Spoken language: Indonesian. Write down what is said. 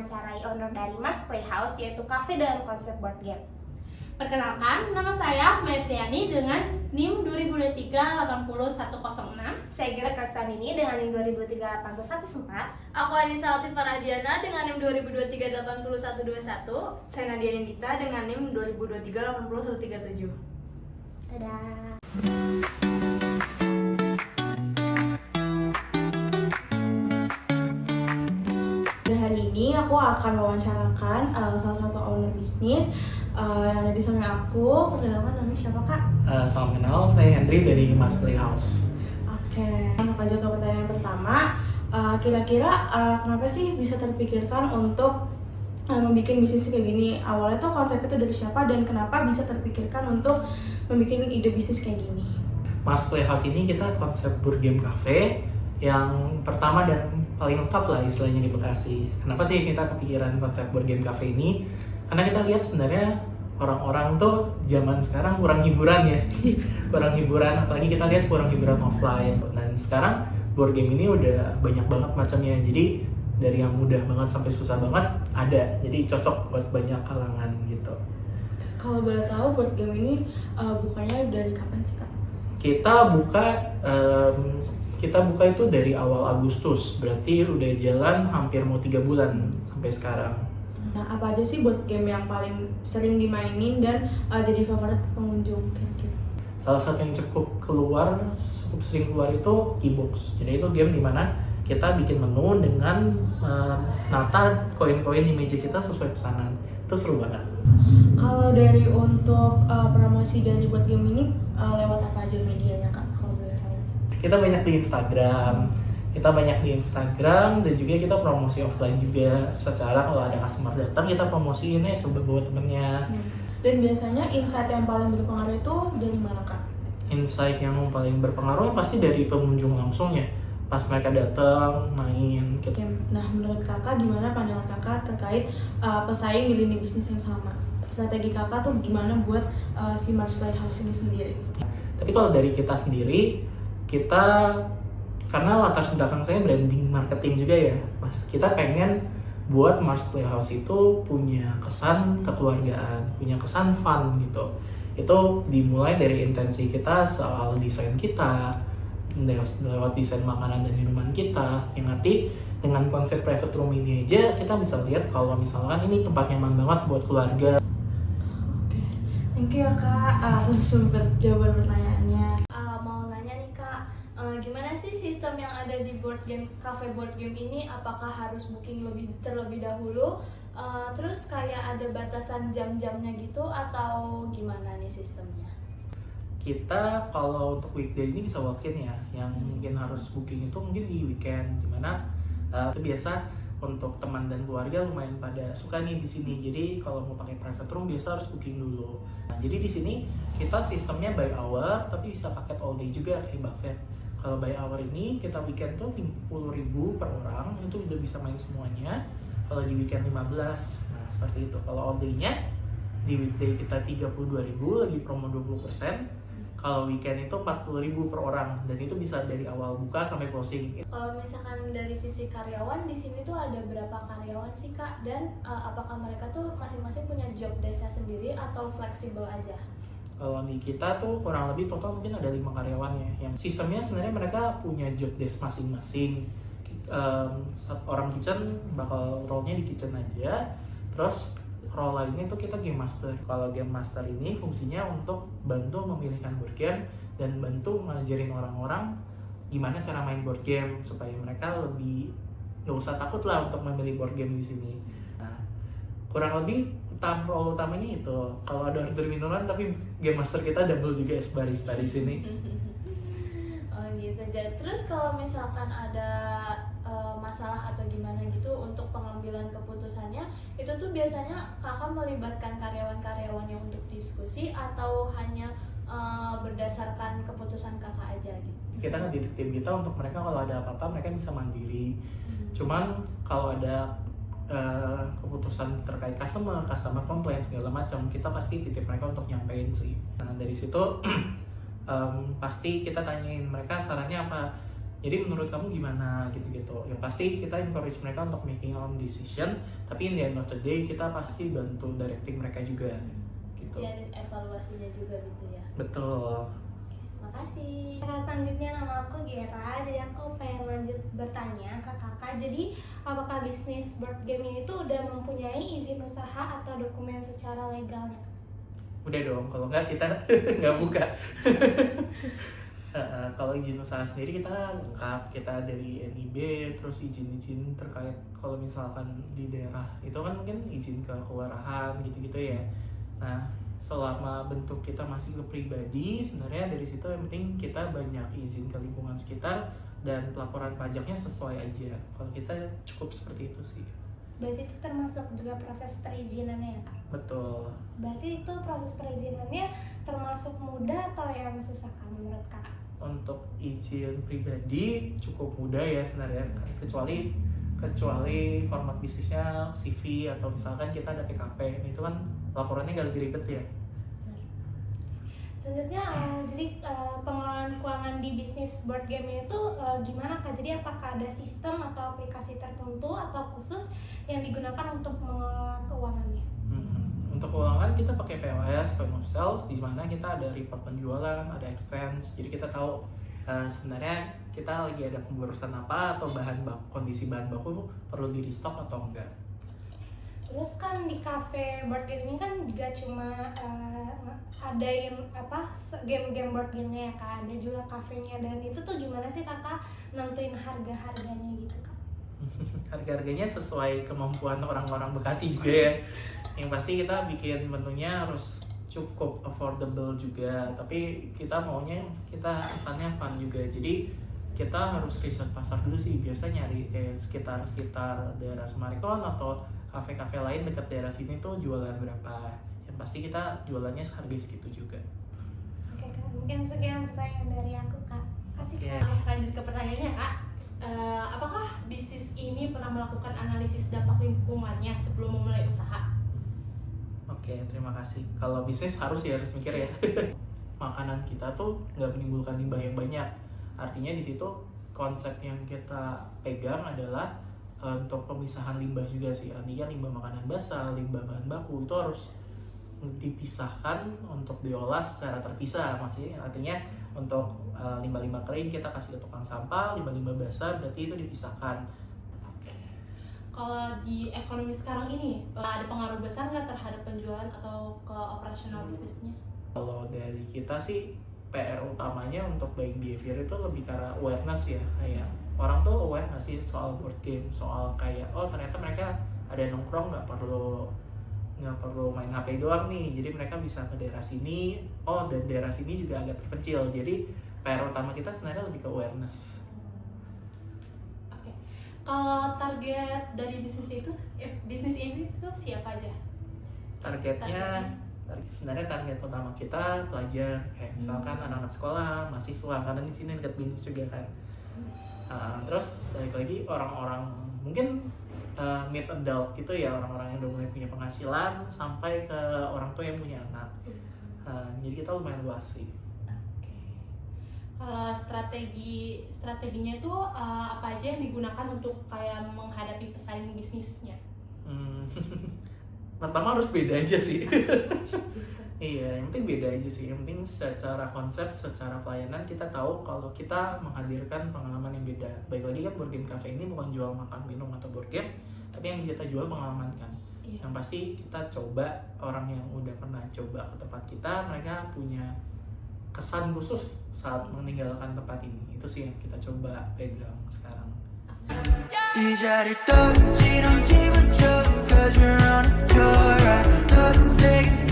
mewawancarai owner dari Mars Playhouse, yaitu kafe dalam konsep board game. Perkenalkan, nama saya Maitriani dengan NIM 2023-80106. Saya Gira Krastandini dengan NIM 2023-814. Aku Anissa Altifah Radiana dengan NIM 2023-80121. Saya Nadia Nindita dengan NIM 2023-80137. Dadah. Hari ini aku akan mewawancarakan salah satu owner bisnis yang ada di samping aku. Perkenalkan namanya siapa, Kak? Salam kenal, saya Henry dari Mars Playhouse. Oke, langsung aja ke pertanyaan pertama. Kira-kira kenapa sih bisa terpikirkan untuk membuat bisnis kayak gini? Awalnya tuh konsep itu dari siapa dan kenapa bisa terpikirkan untuk membuat ide bisnis kayak gini? Mars Playhouse ini kita konsep board game cafe yang pertama dan paling lengkap lah istilahnya di Bekasi. Kenapa sih kita kepikiran konsep board game cafe ini? Karena kita lihat sebenarnya orang-orang tuh zaman sekarang kurang hiburan ya. Kurang hiburan, apalagi kita lihat kurang hiburan offline. Dan sekarang board game ini udah banyak banget macamnya. Jadi dari yang mudah banget sampai susah banget ada. Jadi cocok buat banyak kalangan gitu. Kalau boleh tahu board game ini bukanya dari kapan sih, Kak? Kita buka itu dari awal Agustus, berarti udah jalan hampir mau 3 bulan sampai sekarang. Nah, apa aja sih board game yang paling sering dimainin dan jadi favorit pengunjung kira-kira? Salah satu yang cukup sering keluar itu Keybox. Jadi itu game dimana kita bikin menu dengan nata koin-koin di meja kita sesuai pesanan. Itu seru banget. Kalau dari untuk promosi dari board game ini lewat apa aja medianya, Kak? Kalau boleh tahu. Kita banyak di Instagram dan juga kita promosi offline juga. Secara kalau ada customer datang kita promosiin ya, coba bawa temennya. Dan biasanya insight yang paling berpengaruh itu dari mana, Kak? Insight yang paling berpengaruh pasti dari pengunjung langsung ya. Pas mereka datang main gitu. Nah, menurut Kakak gimana pandangan Kakak terkait pesaing di lini bisnis yang sama? Strategi Kakak tuh gimana buat si Mars Playhouse ini sendiri? Tapi kalau dari kita sendiri, karena latar belakang saya branding marketing juga ya, kita pengen buat Mars Playhouse itu punya kesan kekeluargaan, punya kesan fun gitu. Itu dimulai dari intensi kita soal desain kita, lewat desain makanan dan minuman kita, yang nanti dengan konsep private room ini aja kita bisa lihat kalau misalkan ini tempat nyaman banget buat keluarga. Oke, thank you ya, Kak atas sumber jawaban pertanyaannya. Mau nanya nih, Kak, gimana sih sistem yang ada di board game cafe board game ini? Apakah harus booking terlebih dahulu? Terus kayak ada batasan jam-jamnya gitu atau gimana nih sistemnya? Kita kalau untuk weekday ini bisa walk-in ya, yang mungkin harus booking itu mungkin di weekend, dimana itu biasa untuk teman dan keluarga lumayan pada suka nih di sini. Jadi kalau mau pakai private room biasa harus booking dulu. Nah, jadi di sini kita sistemnya by hour, tapi bisa paket all day juga kayak buffet. Kalau by hour ini kita weekend tuh 10.000 per orang, itu udah bisa main semuanya. Kalau di weekend 15, nah seperti itu. Kalau all day-nya di weekday kita 32.000, lagi promo 20%. Kalau weekend itu 40.000 per orang, dan itu bisa dari awal buka sampai closing. Kalau misalkan dari sisi karyawan, di sini tuh ada berapa karyawan sih, Kak? Dan apakah mereka tuh masing-masing punya job desk-nya sendiri atau fleksibel aja? Kalau di kita tuh kurang lebih total mungkin ada 5 karyawan ya. Yang sistemnya sebenarnya mereka punya job desk masing-masing. Orang kitchen bakal role-nya di kitchen aja. Terus role lainnya itu kita game master. Kalau game master ini fungsinya untuk bantu memilihkan board game dan bantu ngajarin orang-orang gimana cara main board game supaya mereka lebih nggak usah takut lah untuk memilih board game di sini. Nah, kurang lebih role utamanya itu. Kalau ada order minuman, tapi game master kita double juga es barista di sini. Oh gitu. Terus kalau misalkan ada masalah atau gimana gitu untuk pengambilan keputusannya, itu tuh biasanya Kakak melibatkan karyawan-karyawannya untuk diskusi atau hanya berdasarkan keputusan Kakak aja gitu? Kita ngedidik tim kita untuk mereka kalau ada apa-apa mereka bisa mandiri. Cuman kalau ada keputusan terkait customer complaint segala macam, kita pasti titip mereka untuk nyampein sih. Nah dari situ pasti kita tanyain mereka sarannya apa. Jadi menurut kamu gimana gitu-gitu. Yang pasti kita encourage mereka untuk making own decision, tapi in the end of the day kita pasti bantu directing mereka juga gitu. Ya, ada evaluasinya juga gitu ya. Betul. Makasih. Nah, selanjutnya nama aku Gera, jadi aku pengen lanjut bertanya ke kakak. Jadi apakah bisnis board game ini tuh udah mempunyai izin usaha atau dokumen secara legalnya? Udah dong, kalau nggak kita nggak buka. Kalau izin usaha sendiri kita lengkap, kita dari NIB, terus izin-izin terkait kalau misalkan di daerah itu kan mungkin izin ke kelurahan gitu-gitu ya. Nah, selama bentuk kita masih ke pribadi, sebenarnya dari situ yang penting kita banyak izin ke lingkungan sekitar dan laporan pajaknya sesuai aja. Kalau kita cukup seperti itu sih. Berarti itu termasuk juga proses perizinannya ya kak? Betul. Berarti itu proses perizinannya termasuk mudah atau yang susah menurut kakak? Untuk izin pribadi cukup mudah ya sebenarnya, kecuali format bisnisnya CV atau misalkan kita ada PKP, itu kan laporannya nggak lebih ribet ya. Selanjutnya, jadi pengelolaan keuangan di bisnis board game itu gimana kak? Jadi apakah ada sistem atau aplikasi tertentu atau khusus yang digunakan untuk mengelola keuangannya? Untuk keuangan kita pakai POS, point of sales, di mana kita ada report penjualan, ada expense, jadi kita tahu sebenarnya kita lagi ada pemborosan apa atau kondisi bahan baku perlu di restock atau enggak. Terus kan di cafe board game ini kan juga cuma adain game-game board game-nya ya kak, ada juga kafenya, dan itu tuh gimana sih kakak nentuin harga-harganya gitu kak? Harga-harganya sesuai kemampuan orang-orang Bekasi juga ya. Yang pasti kita bikin menunya harus cukup affordable juga, tapi kita maunya kita kesannya fun juga. Jadi kita harus riset pasar dulu sih, biasa nyari kayak sekitar daerah Sumarekon atau kafe-kafe lain dekat daerah sini tuh jualan berapa. Yang pasti kita jualannya seharga segitu juga. Oke kak, mungkin sekian pertanyaan dari aku kak. Kasih Oke. kak. Lanjut ke pertanyaannya kak, apakah bisnis ini pernah melakukan analisis dampak lingkungannya sebelum memulai usaha? Oke, terima kasih. Kalau bisnis harus mikir ya. Makanan kita tuh nggak menimbulkan limbah yang banyak. Artinya di situ konsep yang kita pegang adalah untuk pemisahan limbah juga sih. Artinya limbah makanan basah, limbah bahan baku itu harus dipisahkan untuk diolah secara terpisah. Maksudnya artinya untuk limbah-limbah kering kita kasih ke tukang sampah, limbah-limbah basah berarti itu dipisahkan. Kalau di ekonomi sekarang ini ada pengaruh besar nggak terhadap penjualan atau ke operasional bisnisnya? Kalau dari kita sih PR utamanya untuk buying behavior itu lebih karena awareness ya, kayak orang tuh aware nggak sih soal board game, soal kayak oh ternyata mereka ada nongkrong nggak perlu main HP doang nih, jadi mereka bisa ke daerah sini, oh dan daerah sini juga agak terpencil, jadi PR utama kita sebenarnya lebih ke awareness. Kalau target dari bisnis ini tuh siapa aja? Sebenarnya target utama kita pelajar, kayak misalkan anak-anak sekolah, mahasiswa, karena di sini dekat BINUS juga kan. Terus balik lagi orang-orang mungkin mid adult gitu ya, orang-orang yang udah mulai punya penghasilan sampai ke orang tua yang punya anak. Jadi kita lumayan luas sih. Kalau strateginya itu apa aja yang digunakan untuk kayak menghadapi pesaing bisnisnya? Pertama harus beda aja sih. Iya, yang penting beda aja sih. Yang penting secara konsep, secara pelayanan kita tahu kalau kita menghadirkan pengalaman yang beda. Baik lagi kan board game cafe ini bukan jual makan minum atau board game, tapi yang kita jual pengalaman kan. Iya. Yang pasti kita coba, orang yang udah pernah coba ke tempat kita, mereka punya kesan khusus saat meninggalkan tempat ini. Itu sih yang kita coba pegang sekarang. 이 자리를 떠지는 기분 좋아 'Cause we're on a joyride. The sex